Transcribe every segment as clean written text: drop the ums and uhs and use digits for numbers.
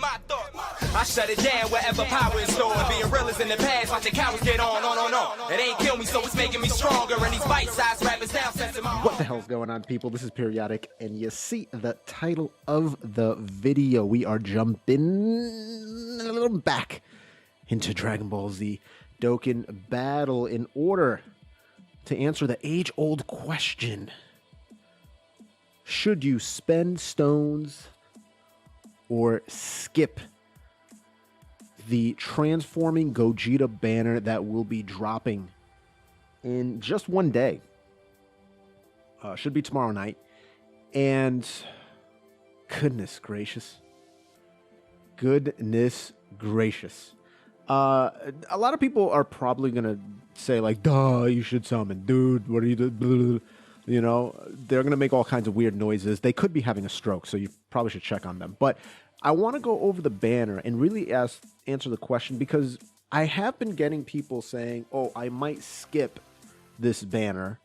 my thoughts. I shut it down wherever power is stored. Being real is in the past, watching cowards get on. It ain't kill me, so it's making me stronger. And these bite-sized rappers now sensing my What the hell's going on, people? This is Periodik, and you see the title of the video. We are jumping back into Dragonball Z Dokkan Battle in order to answer the age-old question. Should you spend stones or skip the transforming Gogeta banner that will be dropping in just one day? Should be tomorrow night. And goodness gracious. Goodness gracious. A lot of people are probably going to say, like, duh, you should summon. Dude, what are you doing? You know, they're going to make all kinds of weird noises. They could be having a stroke, so you probably should check on them. But I want to go over the banner and really answer the question, because I have been getting people saying, oh, I might skip this banner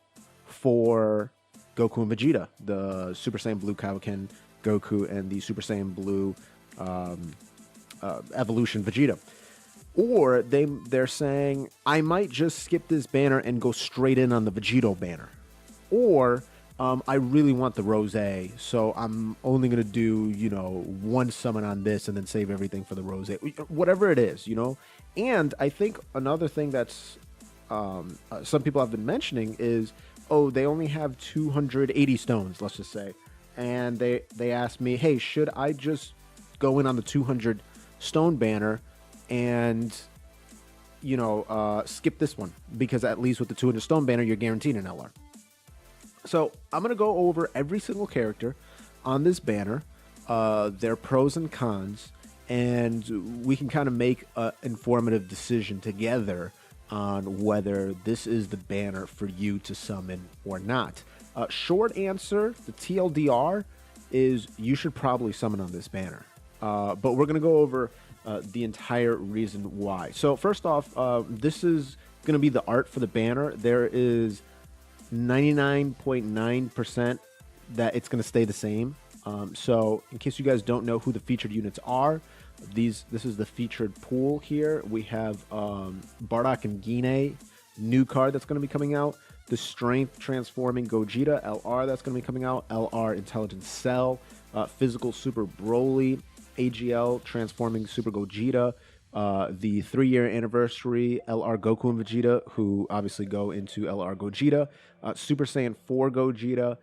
for Goku and Vegeta, the Super Saiyan Blue Kaioken Goku and the Super Saiyan Blue Evolution Vegeta. Or they're saying, I might just skip this banner and go straight in on the Vegito banner. Or I really want the Rose, so I'm only going to do, you know, one summon on this and then save everything for the Rose. Whatever it is, you know. And I think another thing that's some people have been mentioning is, oh, they only have 280 stones, let's just say. And they asked me, hey, should I just go in on the 200 stone banner and, you know, skip this one? Because at least with the 200 stone banner, you're guaranteed an LR. So I'm going to go over every single character on this banner, their pros and cons, and we can kind of make an informative decision together on whether this is the banner for you to summon or not. Short answer, the TLDR, is you should probably summon on this banner. But we're going to go over the entire reason why. So first off, this is going to be the art for the banner. There is 99.9% that it's going to stay the same. So in case you guys don't know who the featured units are, this is the featured pool here. We have Bardock and Gine, new card that's going to be coming out. The Strength Transforming Gogeta, LR, that's going to be coming out. LR Intelligent Cell, Physical Super Broly, AGL Transforming Super Gogeta, the 3-year anniversary LR Goku and Vegeta, who obviously go into LR Gogeta, Super Saiyan 4 Gogeta,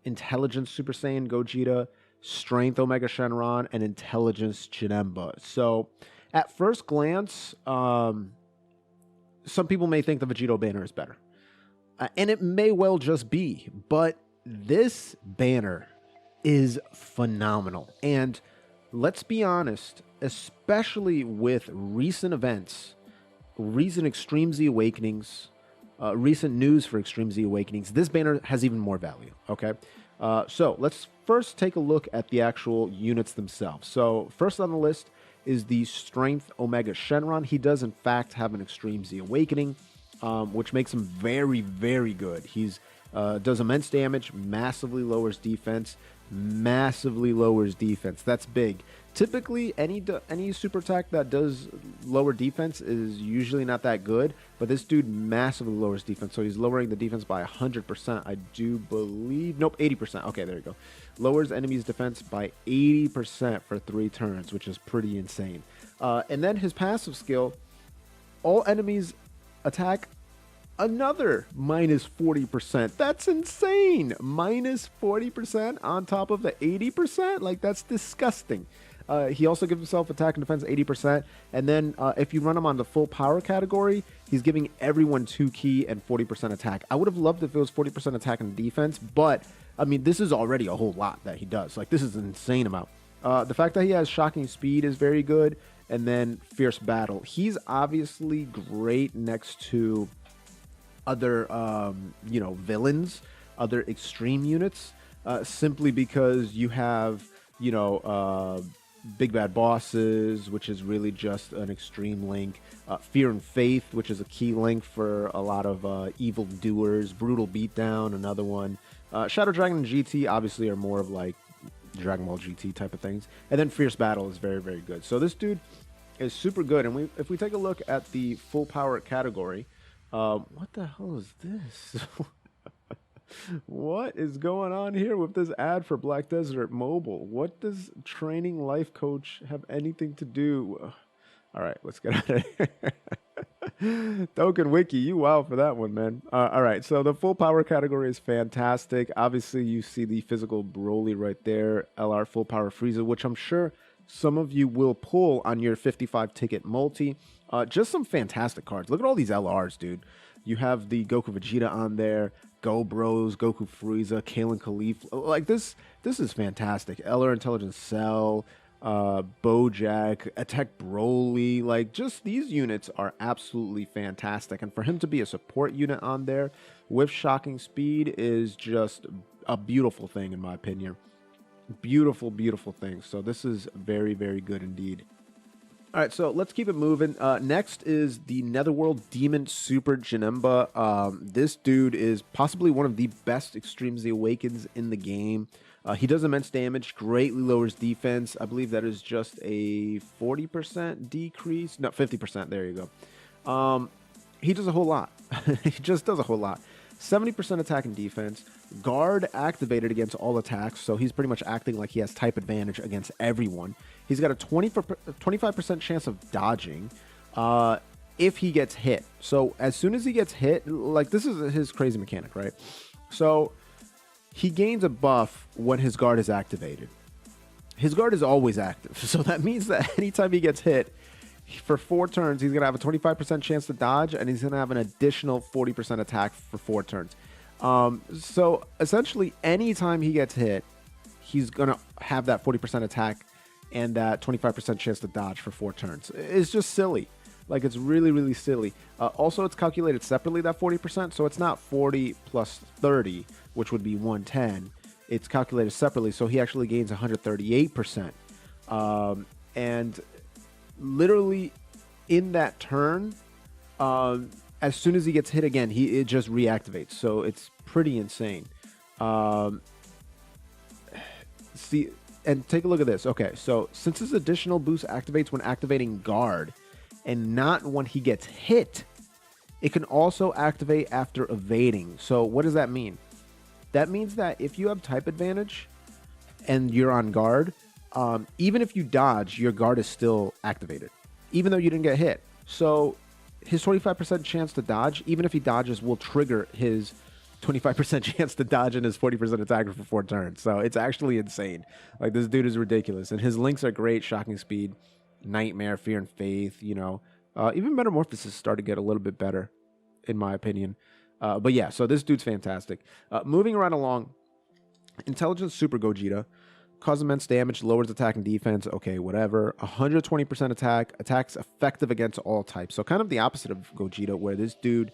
Intelligence Super Saiyan Gogeta, Strength Omega Shenron, and Intelligence Janemba. So at first glance, some people may think the Vegito banner is better. And it may well just be, but this banner is phenomenal. And let's be honest, especially with recent events, recent Extreme Z Awakenings, recent news for Extreme Z Awakenings, this banner has even more value, okay? So let's first take a look at the actual units themselves. So first on the list is the Strength Omega Shenron. He does, in fact, have an Extreme Z Awakening, which makes him very, very good. He's does immense damage, massively lowers defense, That's big. Typically, any super attack that does lower defense is usually not that good, but this dude massively lowers defense, so he's lowering the defense by 100%, I do believe. Nope, 80%. Okay, there you go. Lowers enemies' defense by 80% for 3 turns, which is pretty insane. And then his passive skill, all enemies attack another minus 40%. That's insane. Minus 40% on top of the 80%? Like, that's disgusting. He also gives himself attack and defense 80%. And then if you run him on the full power category, he's giving everyone 2 key and 40% attack. I would have loved if it was 40% attack and defense, but I mean, this is already a whole lot that he does. Like, this is an insane amount. The fact that he has shocking speed is very good. And then fierce battle. He's obviously great next to other, you know, villains, other extreme units, simply because you have, you know, Big Bad Bosses, which is really just an extreme link, Fear and Faith, which is a key link for a lot of evil doers, Brutal Beatdown, another one. Shadow Dragon and GT obviously are more of like Dragon Ball GT type of things. And then Fierce Battle is very, very good. So this dude is super good. And if we take a look at the full power category, what the hell is this? What is going on here with this ad for Black Desert Mobile? What does training life coach have anything to do? All right, let's get out of here. Token Wiki, you wow for that one, man. All right, so the full power category is fantastic. Obviously, you see the physical Broly right there, LR full power Frieza, which I'm sure some of you will pull on your 55 ticket multi. Just some fantastic cards. Look at all these LRs, dude. You have the Goku Vegeta on there, Go Bros, Goku Frieza, Kalen Khalif. Like this is fantastic. LR Intelligence Cell, Bojack, Attack Broly. Like just these units are absolutely fantastic. And for him to be a support unit on there with shocking speed is just a beautiful thing in my opinion. Beautiful, beautiful thing. So this is very, very good indeed. All right, so let's keep it moving. Next is the Netherworld Demon Super Janemba. This dude is possibly one of the best Extreme Z Awakens in the game. He does immense damage, greatly lowers defense. I believe that is just a 40% decrease. No, 50%. There you go. He does a whole lot. He just does a whole lot. 70% attack and defense. Guard activated against all attacks, so he's pretty much acting like he has type advantage against everyone. He's got a 25% chance of dodging if he gets hit. So as soon as he gets hit, like this is his crazy mechanic, right? So he gains a buff when his guard is activated. His guard is always active, so that means that anytime he gets hit, for 4 turns, he's going to have a 25% chance to dodge, and he's going to have an additional 40% attack for 4 turns. So essentially, anytime he gets hit, he's going to have that 40% attack and that 25% chance to dodge for 4 turns. It's just silly. Like, it's really, really silly. Also, it's calculated separately, that 40%, so it's not 40 plus 30, which would be 110. It's calculated separately, so he actually gains 138%. And literally in that turn, as soon as he gets hit again, it just reactivates. So it's pretty insane. See, and take a look at this. Okay, so since his additional boost activates when activating guard and not when he gets hit, it can also activate after evading. So what does that mean? That means that if you have type advantage and you're on guard, even if you dodge, your guard is still activated, even though you didn't get hit. So his 25% chance to dodge, even if he dodges, will trigger his 25% chance to dodge and his 40% attack for 4 turns. So it's actually insane. Like, this dude is ridiculous. And his links are great. Shocking Speed, Nightmare, Fear and Faith, you know. Even Metamorphosis started to get a little bit better, in my opinion. But yeah, so this dude's fantastic. Moving right along, Intelligence Super Gogeta. Cause immense damage, lowers attack and defense. Okay, whatever. 120% attack. Attacks effective against all types. So kind of the opposite of Gogeta, where this dude,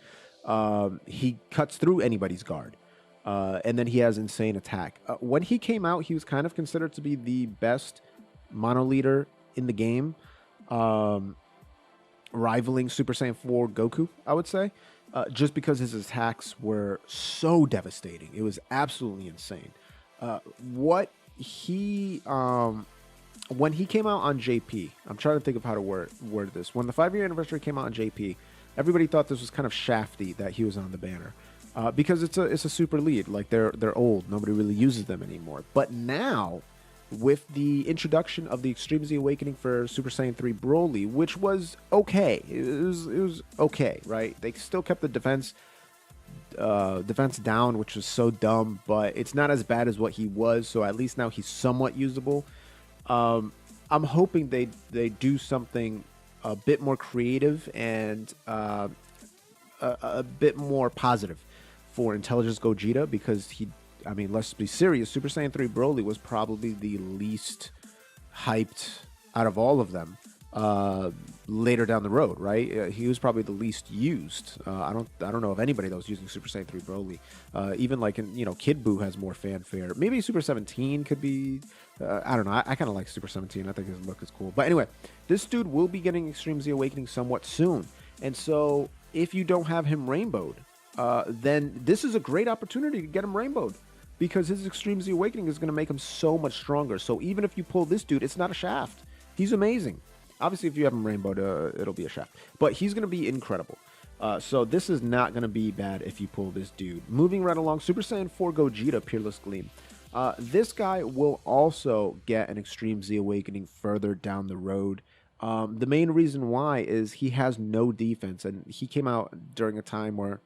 he cuts through anybody's guard. And then he has insane attack. When he came out, he was kind of considered to be the best mono leader in the game. Rivaling Super Saiyan 4 Goku, I would say. Just because his attacks were so devastating. It was absolutely insane. When he came out on JP, I'm trying to think of how to word this. When the 5-year anniversary came out on JP, everybody thought this was kind of shafty that he was on the banner, because it's a super lead. Like, they're old, nobody really uses them anymore. But now, with the introduction of the Extreme Z Awakening for Super Saiyan 3 Broly, which was okay, it was okay, right? They still kept the defense down, which was so dumb, but it's not as bad as what he was, so at least now he's somewhat usable. I'm hoping they do something a bit more creative and a bit more positive for Intelligence Gogeta, because I mean, let's be serious, Super Saiyan 3 Broly was probably the least hyped out of all of them. Later down the road, right? He was probably the least used. I don't know of anybody that was using Super Saiyan 3 Broly. Even like Kid Buu has more fanfare. Maybe Super 17 could be. I don't know. I kind of like Super 17. I think his look is cool. But anyway, this dude will be getting Extreme Z Awakening somewhat soon. And so if you don't have him rainbowed, then this is a great opportunity to get him rainbowed. because his Extreme Z Awakening is going to make him so much stronger. So even if you pull this dude, it's not a shaft. He's amazing. Obviously, if you have him rainbowed, it'll be a shaft. But he's going to be incredible. So this is not going to be bad if you pull this dude. Moving right along, Super Saiyan 4 Gogeta, Peerless Gleam. This guy will also get an Extreme Z Awakening further down the road. The main reason why is he has no defense, and he came out during a time where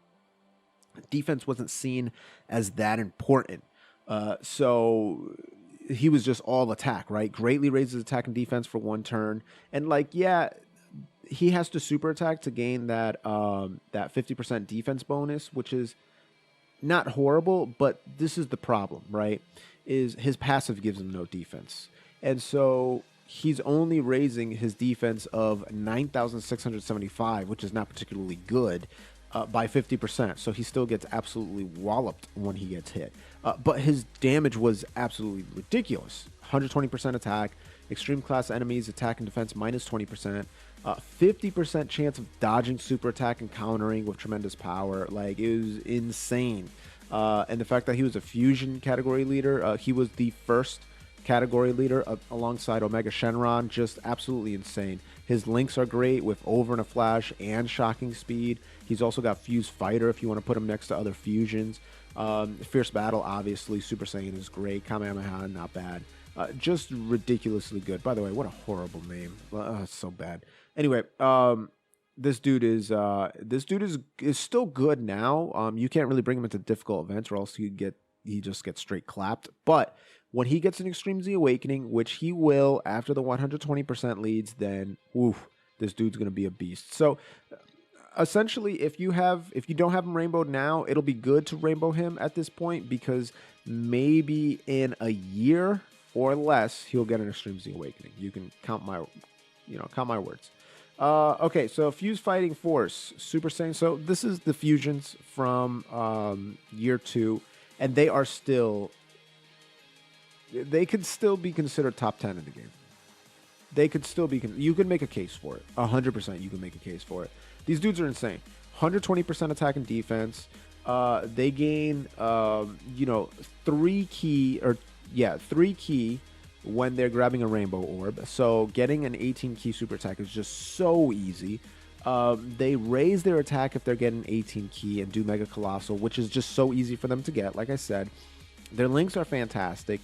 defense wasn't seen as that important. So he was just all attack, right? Greatly raises attack and defense for one turn. And like, yeah, he has to super attack to gain that 50% defense bonus, which is not horrible, but this is the problem, right? Is his passive gives him no defense. And so he's only raising his defense of 9,675, which is not particularly good, by 50%. So he still gets absolutely walloped when he gets hit. But his damage was absolutely ridiculous. 120% attack, extreme class enemies attack and defense minus 20%, 50% chance of dodging super attack and countering with tremendous power. Like, it was insane. And the fact that he was a fusion category leader, he was the first category leader alongside Omega Shenron, just absolutely insane. His links are great with over and a flash and shocking speed. He's also got Fuse Fighter if you want to put him next to other fusions. Fierce Battle, obviously. Super Saiyan is great. Kamehameha, not bad. Just ridiculously good. By the way, what a horrible name. It's so bad. Anyway, this dude is still good now. You can't really bring him into difficult events, or else he just gets straight clapped. But when he gets an Extreme Z Awakening, which he will after the 120% leads, then oof, this dude's gonna be a beast. So essentially, if you don't have him rainbowed now, it'll be good to rainbow him at this point, because maybe in a year or less he'll get an Extreme Z Awakening. You can count my words. Okay, so Fuse Fighting Force, Super Saiyan. So this is the fusions from year 2, and they are still. They could still be considered top 10 in the game. They could still be. You can make a case for it. 100%. You can make a case for it. These dudes are insane. 120% attack and defense. They gain 3 key when they're grabbing a rainbow orb. So getting an 18 key super attack is just so easy. They raise their attack if they're getting 18 key and do Mega Colossal, which is just so easy for them to get. Like I said, their links are fantastic.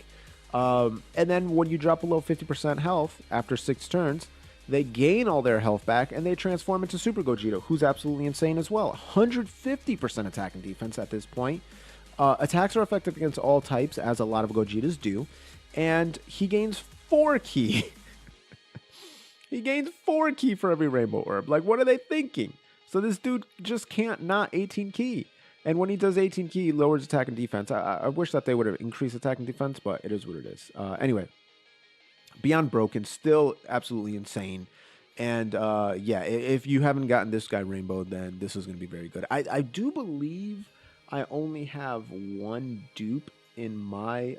And then when you drop below 50% health after 6 turns, they gain all their health back and they transform into Super Gogeta, who's absolutely insane as well. 150% attack and defense at this point. Attacks are effective against all types, as a lot of Gogetas do. And he gains 4 key. He gains 4 key for every rainbow orb. Like, what are they thinking? So this dude just can't not 18 key. And when he does 18 key, he lowers attack and defense. I wish that they would have increased attack and defense, but it is what it is. Anyway, Beyond Broken, still absolutely insane. And yeah, if you haven't gotten this guy rainbowed, then this is going to be very good. I do believe I only have 1 dupe in my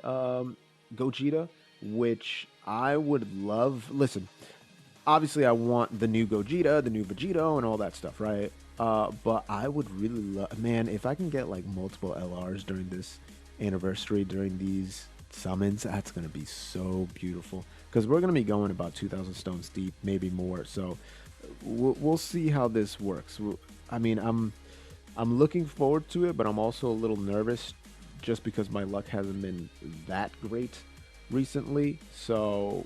Gogeta, which I would love. Listen, obviously I want the new Gogeta, the new Vegeta, and all that stuff, right? But I would really love, man, if I can get like multiple LRs during this anniversary, during these summons, that's going to be so beautiful. Because we're going to be going about 2,000 stones deep, maybe more. So we'll see how this works. I mean, I'm looking forward to it, but I'm also a little nervous just because my luck hasn't been that great recently. So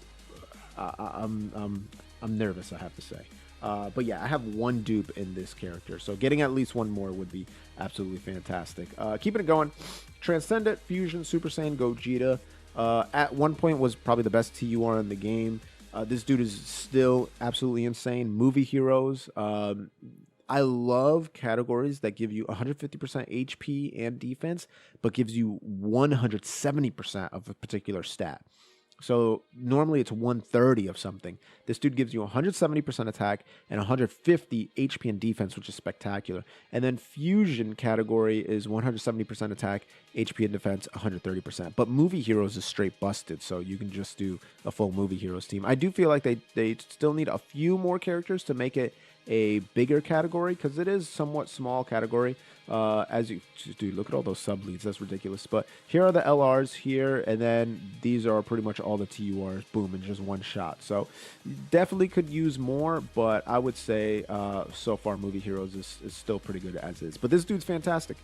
I'm nervous, I have to say. But yeah, I have 1 dupe in this character, so getting at least 1 more would be absolutely fantastic. Keeping it going, Transcendent Fusion Super Saiyan Gogeta. At one point was probably the best TUR in the game. This dude is still absolutely insane. Movie heroes. I love categories that give you 150% HP and defense, but gives you 170% of a particular stat. So normally it's 130 of something. This dude gives you 170% attack and 150 HP and defense, which is spectacular. And then fusion category is 170% attack, HP and defense, 130%. But movie heroes is straight busted, so you can just do a full movie heroes team. I do feel like they still need a few more characters to make it a bigger category because it is somewhat small category. Dude, look at all those sub leads. That's ridiculous. But here are the LRs here, and then these are pretty much all the TURs. Boom, in just one shot. So definitely could use more, but I would say so far Movie Heroes is still pretty good as is. But this dude's fantastic.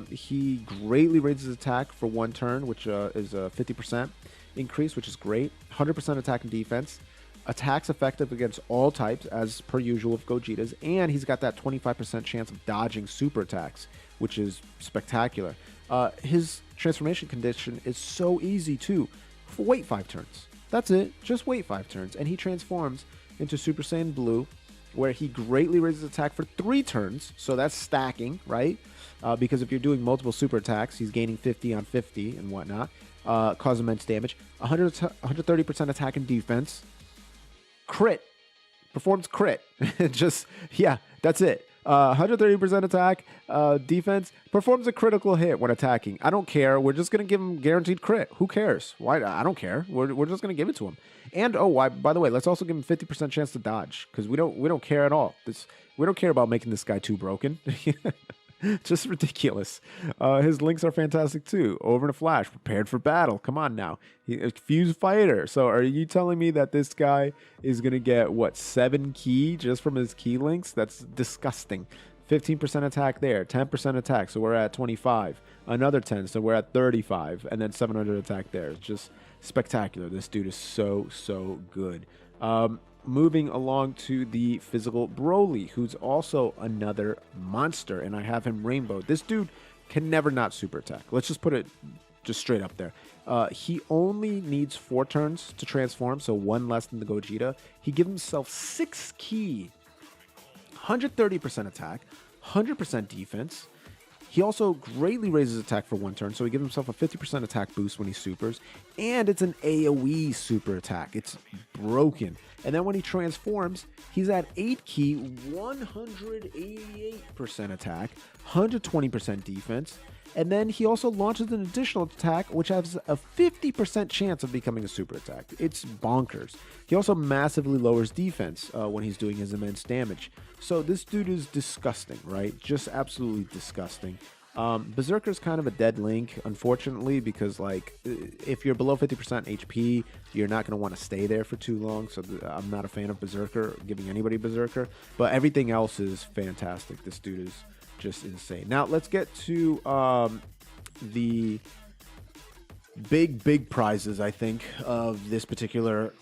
He greatly raises his attack for 1 turn, which is a 50% increase, which is great. 100% attack and defense. Attacks effective against all types, as per usual with Gogeta's, and he's got that 25% chance of dodging super attacks, which is spectacular. His transformation condition is so easy, too. Wait 5 turns. That's it. Just wait 5 turns, and he transforms into Super Saiyan Blue, where he greatly raises attack for 3 turns, so that's stacking, right? Because if you're doing multiple super attacks, he's gaining 50 on 50 and whatnot. Cause immense damage. 130% attack and defense. Crit. Performs crit. Just, yeah, that's it. 130% attack, defense, performs a critical hit when attacking. I don't care. We're just going to give him guaranteed crit. Who cares? Why? I don't care. We're just going to give it to him. And, by the way, let's also give him 50% chance to dodge, because we don't care at all. We don't care about making this guy too broken. Just ridiculous. His links are fantastic too. Over in a flash, prepared for battle. Come on now. A fused fighter. So are you telling me that this guy is going to get, what, 7 key just from his key links? That's disgusting. 15% attack there, 10% attack, so we're at 25. Another 10, so we're at 35. And then 700 attack there. It's just spectacular. This dude is so good. Moving along to the physical Broly, who's also another monster, and I have him rainbow. This dude can never not super attack. Let's just put it just straight up there. He only needs 4 turns to transform, so 1 less than the Gogeta. He gives himself 6 key, 130% attack, 100% defense. He also greatly raises attack for 1 turn, so he gives himself a 50% attack boost when he supers, and it's an AoE super attack. It's broken. And then when he transforms, he's at 8 key, 188% attack, 120% defense, and then he also launches an additional attack, which has a 50% chance of becoming a super attack. It's bonkers. He also massively lowers defense when he's doing his immense damage. So this dude is disgusting, right? Just absolutely disgusting. Berserker's kind of a dead link, unfortunately, because like if you're below 50% HP, you're not going to want to stay there for too long. So I'm not a fan of Berserker, giving anybody Berserker, but everything else is fantastic. This dude is just insane. Now let's get to the big prizes, I think, of this particular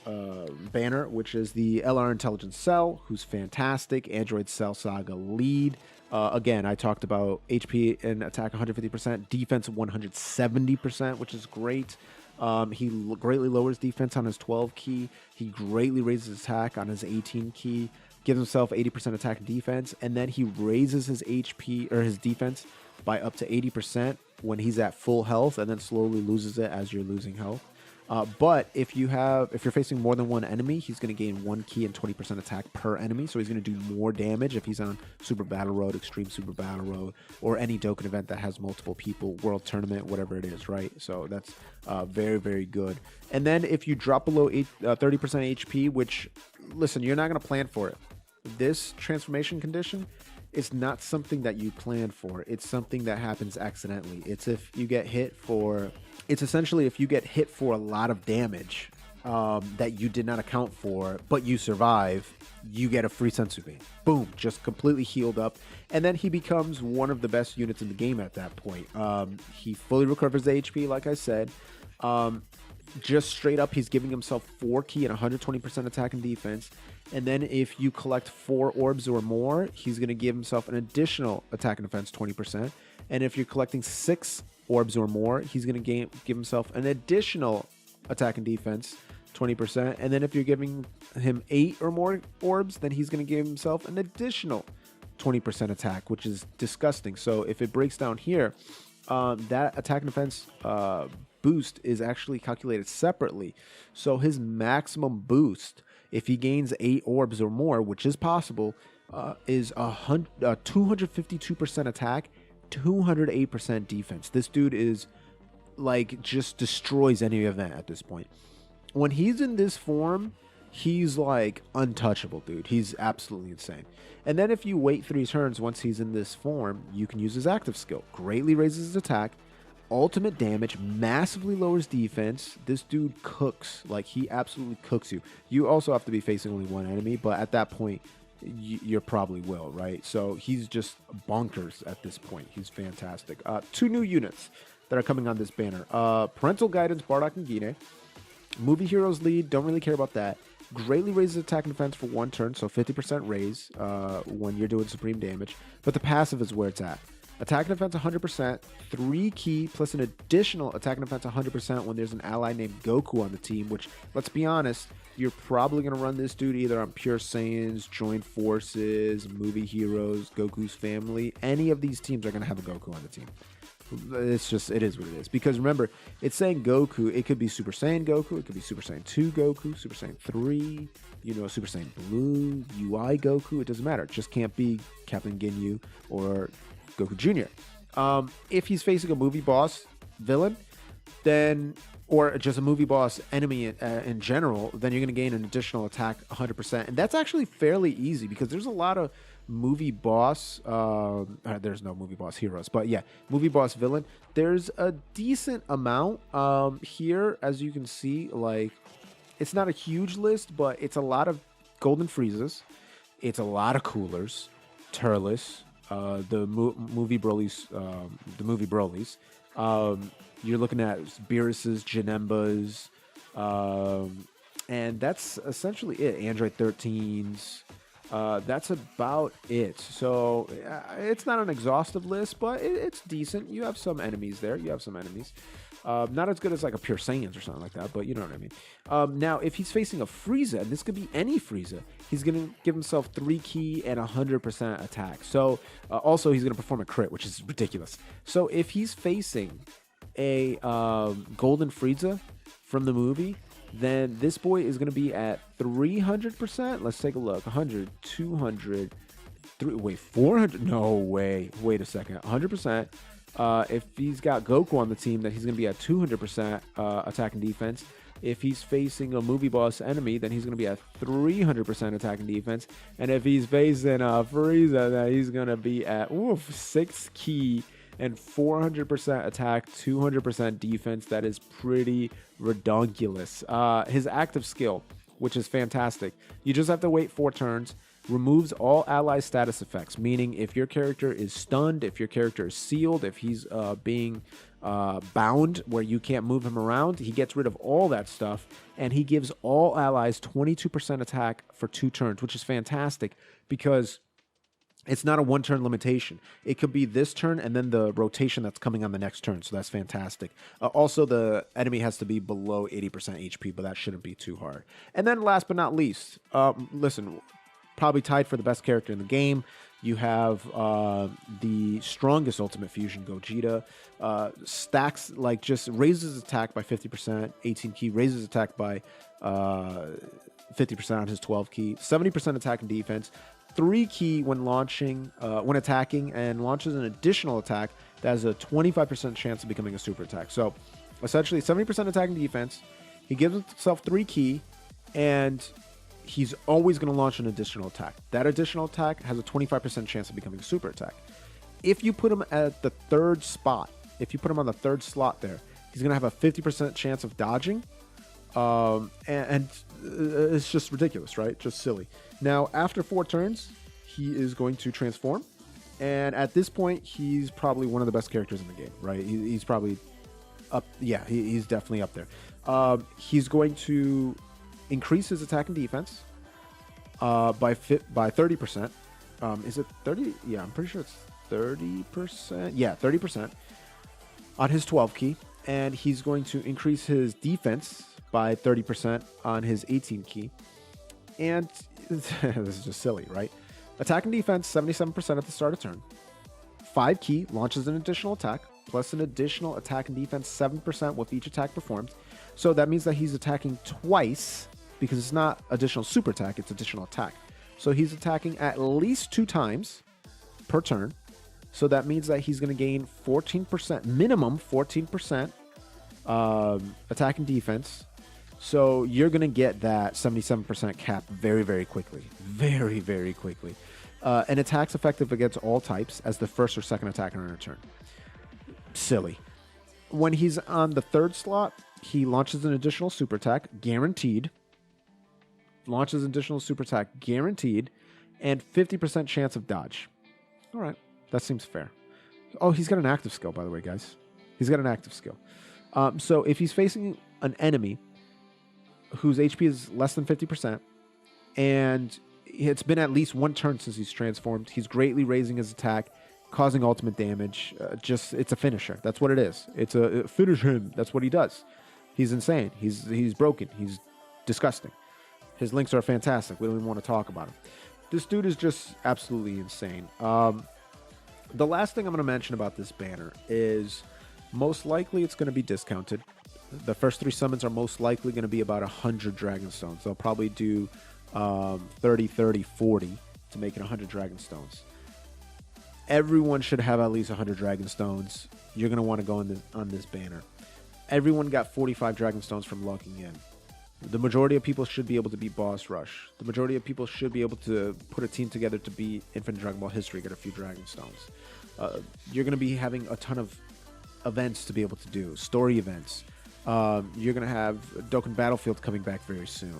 banner, which is the LR Intelligence Cell, who's fantastic. Android Cell Saga lead. Again, I talked about HP and attack 150%, defense 170%, which is great. He greatly lowers defense on his 12 key. He greatly raises attack on his 18 key. Gives himself 80% attack and defense, and then he raises his HP or his defense by up to 80% when he's at full health, and then slowly loses it as you're losing health. But if you're facing more than 1 enemy, he's going to gain 1 key and 20% attack per enemy. So he's going to do more damage if he's on Super Battle Road, Extreme Super Battle Road, or any Dokkan event that has multiple people, World Tournament, whatever it is, right? So that's very good. And then if you drop below 30% HP, which, listen, you're not going to plan for it. This transformation condition is not something that you plan for. It's something that happens accidentally. It's essentially if you get hit for a lot of damage that you did not account for, but you survive, you get a free sensu bean. Boom, just completely healed up. And then he becomes one of the best units in the game at that point. He fully recovers the HP, like I said. Just straight up, he's giving himself 4 key and 120% attack and defense. And then if you collect 4 orbs or more, he's going to give himself an additional attack and defense 20%. And if you're collecting 6 orbs or more, he's going to give himself an additional attack and defense 20%. And then if you're giving him 8 or more orbs, then he's going to give himself an additional 20% attack, which is disgusting. So if it breaks down here, that attack and defense boost is actually calculated separately. So his maximum boost, if he gains 8 orbs or more, which is possible, is 252% attack, 208% defense. This dude is like just destroys any event at this point. When he's in this form, he's like untouchable, dude. He's absolutely insane. And then if you wait 3 turns once he's in this form, you can use his active skill. Greatly raises his attack, ultimate damage, massively lowers defense. This dude cooks. Like, he absolutely cooks you. You also have to be facing only one enemy, but at that point, you probably will, right? So he's just bonkers at this point. He's fantastic. 2 new units that are coming on this banner. Parental Guidance, Bardock and Gine. Movie Heroes Lead, don't really care about that. Greatly raises attack and defense for 1 turn, so 50% raise when you're doing supreme damage. But the passive is where it's at. Attack and defense 100%, 3 key, plus an additional attack and defense 100% when there's an ally named Goku on the team, which, let's be honest, you're probably going to run this dude either on Pure Saiyans, Joint Forces, Movie Heroes, Goku's Family. Any of these teams are going to have a Goku on the team. It's just, it is what it is. Because remember, it's saying Goku. It could be Super Saiyan Goku. It could be Super Saiyan 2 Goku, Super Saiyan 3, you know, Super Saiyan Blue, UI Goku. It doesn't matter. It just can't be Captain Ginyu or Goku Jr. If he's facing a movie boss villain, then, or just a movie boss enemy in general, then you're going to gain an additional attack 100%. And that's actually fairly easy because there's a lot of movie boss, there's no movie boss heroes, but yeah, movie boss villain. There's a decent amount here, as you can see. Like, it's not a huge list, but it's a lot of Golden Friezas. It's a lot of Coolers, Turles, the movie Broly's, you're looking at Beerus's, Janembas, and that's essentially it. Android 13s. That's about it. So it's not an exhaustive list, but it's decent. You have some enemies there. Not as good as like a Pure Saiyans or something like that, but you know what I mean. Now, if he's facing a Frieza, and this could be any Frieza, he's going to give himself 3 key and 100% attack. So also he's going to perform a crit, which is ridiculous. So if he's facing a Golden Frieza from the movie, then this boy is going to be at 300%. Let's take a look. 100, 200, 400. No way. Wait a second. 100%. If he's got Goku on the team, then he's going to be at 200% attack and defense. If he's facing a movie boss enemy, then he's going to be at 300% attack and defense. And if he's facing Frieza, then he's going to be at 6 key and 400% attack, 200% defense. That is pretty redonkulous. His active skill, which is fantastic. You just have to wait 4 turns. Removes all ally status effects, meaning if your character is stunned, if your character is sealed, if he's being bound where you can't move him around, he gets rid of all that stuff, and he gives all allies 22% attack for 2 turns, which is fantastic because it's not a 1-turn limitation. It could be this turn and then the rotation that's coming on the next turn, so that's fantastic. Also, the enemy has to be below 80% HP, but that shouldn't be too hard. And then last but not least, listen, probably tied for the best character in the game, you have the strongest Ultimate Fusion, Gogeta. Stacks, like, just raises attack by 50%, 18 key, raises attack by 50% on his 12 key, 70% attack and defense, 3 key when launching, when attacking, and launches an additional attack that has a 25% chance of becoming a super attack. So essentially 70% attack and defense. He gives himself 3 key, and he's always going to launch an additional attack. That additional attack has a 25% chance of becoming a super attack. If you put him at the 3rd spot, if you put him on the 3rd slot there, he's going to have a 50% chance of dodging. And it's just ridiculous, right? Just silly. Now, after 4 turns, he is going to transform. And at this point, he's probably one of the best characters in the game, right? He's probably up. Yeah, he's definitely up there. He's going to increase his attack and defense by 30%. Is it 30? Yeah, I'm pretty sure it's 30%. Yeah, 30% on his 12 key. And he's going to increase his defense by 30% on his 18 key. And this is just silly, right? Attack and defense, 77% at the start of turn. 5 key, launches an additional attack, plus an additional attack and defense, 7% with each attack performed. So that means that he's attacking twice, because it's not additional super attack, it's additional attack. So he's attacking at least 2 times per turn. So that means that he's going to gain 14%, minimum 14% attack and defense. So you're going to get that 77% cap very, very quickly. Very, very quickly. And attacks effective against all types as the first or second attack on a turn. Silly. When he's on the third slot, he launches an additional super attack, guaranteed. Launches additional super attack, guaranteed. And 50% chance of dodge. All right. That seems fair. Oh, he's got an active skill, by the way, guys. He's got an active skill. So if he's facing an enemy whose HP is less than 50%, and it's been at least one turn since he's transformed, he's greatly raising his attack, causing ultimate damage. It's a finisher. That's what it is. It's a finish him. That's what he does. He's insane. He's broken. He's disgusting. His links are fantastic. We don't even want to talk about him. This dude is just absolutely insane. The last thing I'm going to mention about this banner is most likely it's going to be discounted. The first 3 summons are most likely going to be about 100 Dragon Stones. They'll probably do 30, 30, 40 to make it 100 Dragon Stones. Everyone should have at least 100 Dragon Stones. You're going to want to go on this banner. Everyone got 45 Dragon Stones from logging in. The majority of people should be able to beat Boss Rush. The majority of people should be able to put a team together to beat Infinite Dragon Ball History, get a few Dragon Stones. You're going to be having a ton of events to be able to do, story events. You're going to have Dokkan Battlefield coming back very soon.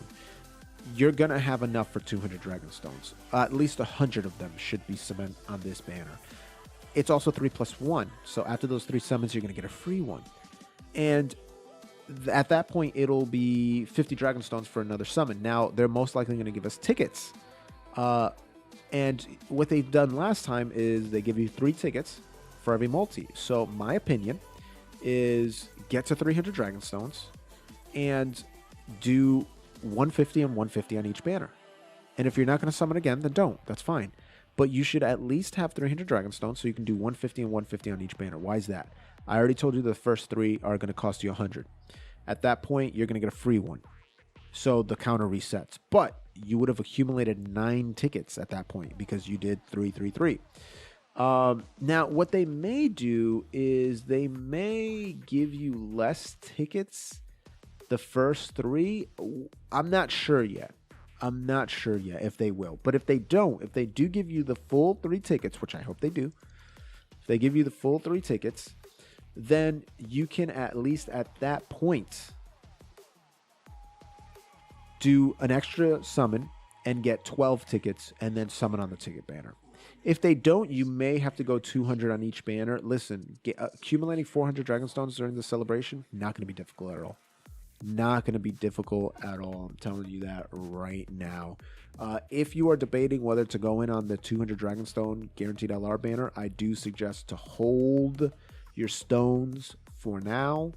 You're going to have enough for 200 Dragon Stones. At least 100 of them should be summoned on this banner. It's also 3+1, so after those 3 summons, you're going to get a free one. And at that point, it'll be 50 Dragon Stones for another summon. Now, they're most likely going to give us tickets. And what they've done last time is they give you 3 tickets for every multi. So my opinion is get to 300 Dragon Stones and do 150 and 150 on each banner. And if you're not going to summon again, then don't. That's fine. But you should at least have 300 Dragon Stones so you can do 150 and 150 on each banner. Why is that? I already told you the first 3 are going to cost you 100. At that point, you're going to get a free one. So the counter resets. But you would have accumulated 9 tickets at that point because you did 3, 3, 3. Now, what they may do is they may give you less tickets the first 3. I'm not sure yet. I'm not sure yet if they will. But if they don't, if they do give you the full 3 tickets, which I hope they do, if they give you the full 3 tickets, then you can at least at that point do an extra summon and get 12 tickets and then summon on the ticket banner. If they don't, you may have to go 200 on each banner. Listen, accumulating 400 Dragon Stones during the celebration, not going to be difficult at all. Not going to be difficult at all. I'm telling you that right now. If you are debating whether to go in on the 200 Dragon Stone guaranteed LR banner, I do suggest to hold your stones for now.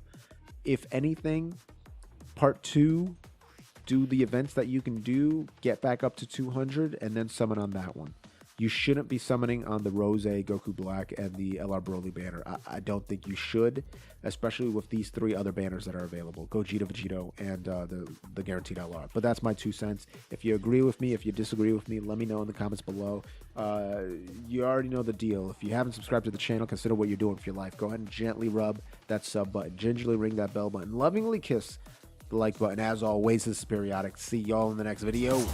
If anything, part 2, do the events that you can do, get back up to 200, and then summon on that one. You shouldn't be summoning on the Rose, Goku Black, and the LR Broly banner. I don't think you should, especially with these 3 other banners that are available, Gogeta, Vegeta, and the guaranteed LR. But that's my 2 cents. If you agree with me, if you disagree with me, let me know in the comments below. You already know the deal. If you haven't subscribed to the channel, consider what you're doing for your life. Go ahead and gently rub that sub button, gingerly ring that bell button, lovingly kiss the like button. As always, this is Periodik. See y'all in the next video.